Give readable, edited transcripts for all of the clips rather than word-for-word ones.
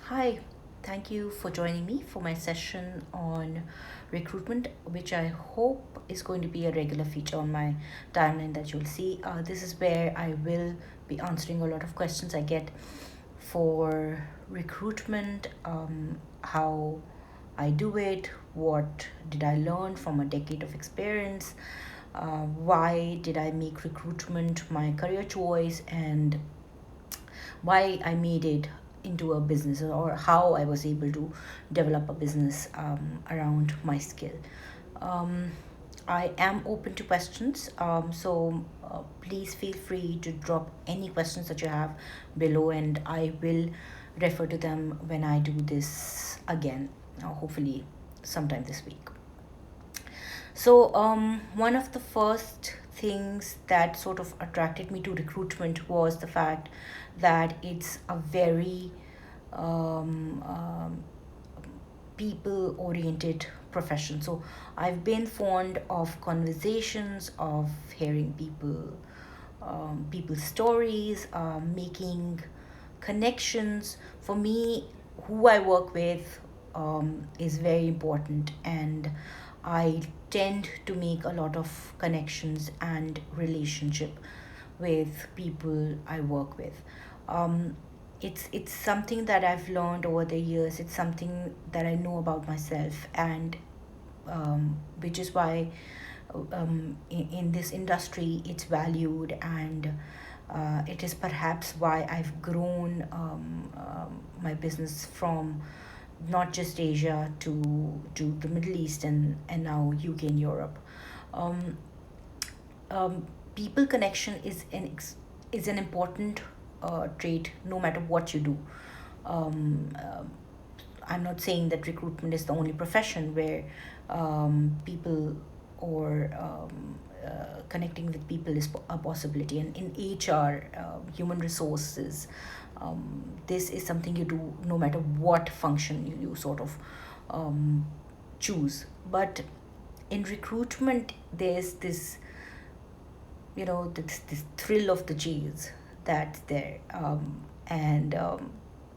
Hi, thank you for joining me for my session on recruitment, which I hope is going to be a regular feature on my timeline that you'll see. This is where I will be answering a lot of questions I get for recruitment, how I do it, what did I learn from a decade of experience, why did I make recruitment my career choice, and why I made it into a business, or how I was able to develop a business around my skill. Um, I am open to questions, so please feel free to drop any questions that you have below, and I will refer to them when I do this again, hopefully sometime this week. One of the first things that sort of attracted me to recruitment was the fact that it's a very um, um, people oriented profession. So, I've been fond of conversations, of hearing people's stories, making connections. For me, who I work with is very important, and I tend to make a lot of connections and relationship with people I work with. Um, it's something that I've learned over the years. It's something that I know about myself, and which is why in this industry it's valued, and it is perhaps why I've grown my business from not just Asia to the Middle East, and now UK and Europe. Um, People connection is an important trait no matter what you do. Um, um, I'm not saying that recruitment is the only profession where people or connecting with people is a possibility. And in HR, human resources, this is something you do no matter what function you sort of um, choose. But in recruitment, there's this, this thrill of the chase that's there, and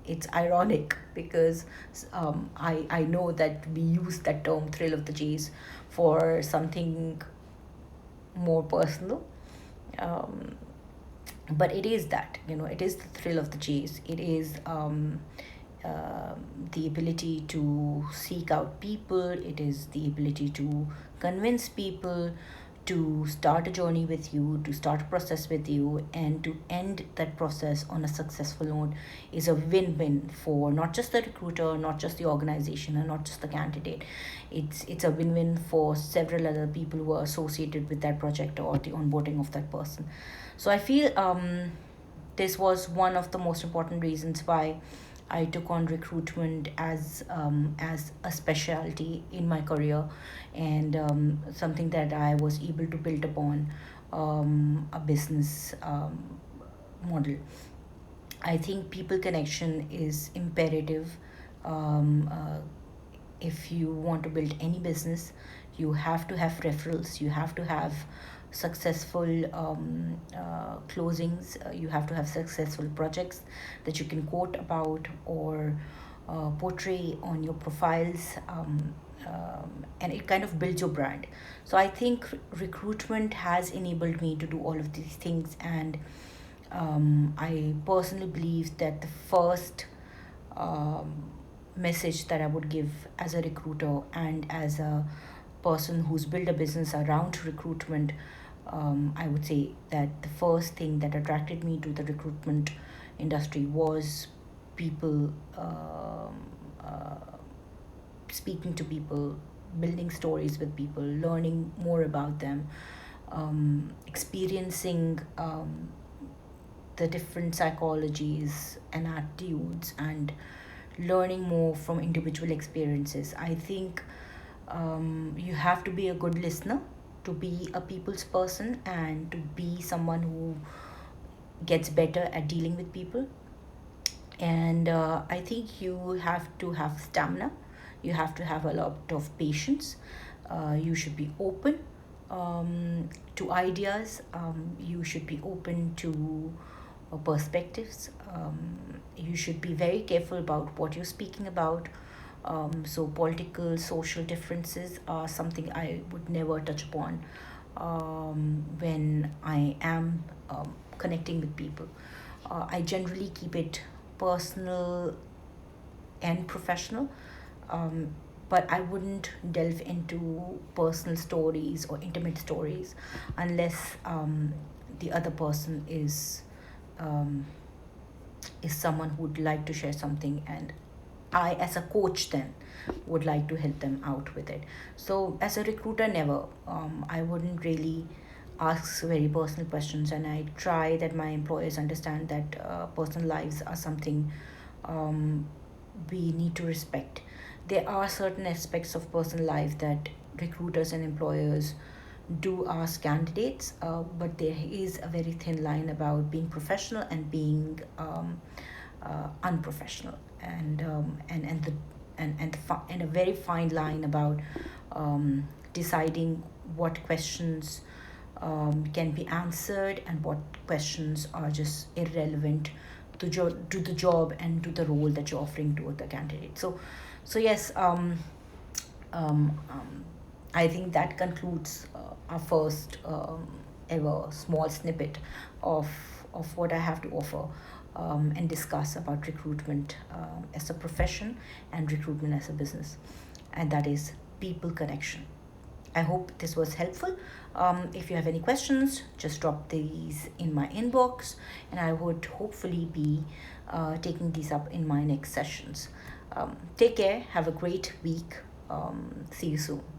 it's ironic because I know that we use that term thrill of the chase for something more personal, um, but it is that, it is the thrill of the chase. It is the ability to seek out people. It is the ability to convince people to start a journey with you, to start a process with you, and to end that process on a successful note is a win-win for not just the recruiter, not just the organization, and not just the candidate. It's a win-win for several other people who are associated with that project or the onboarding of that person. So I feel this was one of the most important reasons why I took on recruitment as a specialty in my career, and something that I was able to build upon a business model. I think people connection is imperative. Um, uh, if you want to build any business, you have to have referrals, you have to have successful closings, you have to have successful projects that you can quote about or portray on your profiles, and it kind of builds your brand. So I think recruitment has enabled me to do all of these things, and I personally believe that the first um, message that I would give as a recruiter and as a person who's built a business around recruitment, I would say that the first thing that attracted me to the recruitment industry was people, speaking to people, building stories with people, learning more about them, experiencing the different psychologies and attitudes, and learning more from individual experiences. I think you have to be a good listener to be a people's person and to be someone who gets better at dealing with people. And I think you have to have stamina, you have to have a lot of patience, you should be open to ideas, you should be open to perspectives. You should be very careful about what you're speaking about. So, political, social differences are something I would never touch upon when I am connecting with people. I generally keep it personal and professional, um, but I wouldn't delve into personal stories or intimate stories unless the other person um, is someone who would like to share something, and I, as a coach, then would like to help them out with it. So, as a recruiter, never. I wouldn't really ask very personal questions, and I try that my employers understand that personal lives are something um, we need to respect. There are certain aspects of personal life that recruiters and employers do ask candidates, but there is a very thin line about being professional and being unprofessional, and the and a very fine line about deciding what questions can be answered and what questions are just irrelevant to the job and to the role that you're offering to the candidate. So yes, I think that concludes our first ever small snippet of what I have to offer and discuss about recruitment as a profession and recruitment as a business, and that is people connection. I hope this was helpful. If you have any questions, just drop these in my inbox, and I would hopefully be taking these up in my next sessions. Take care, have a great week. See you soon.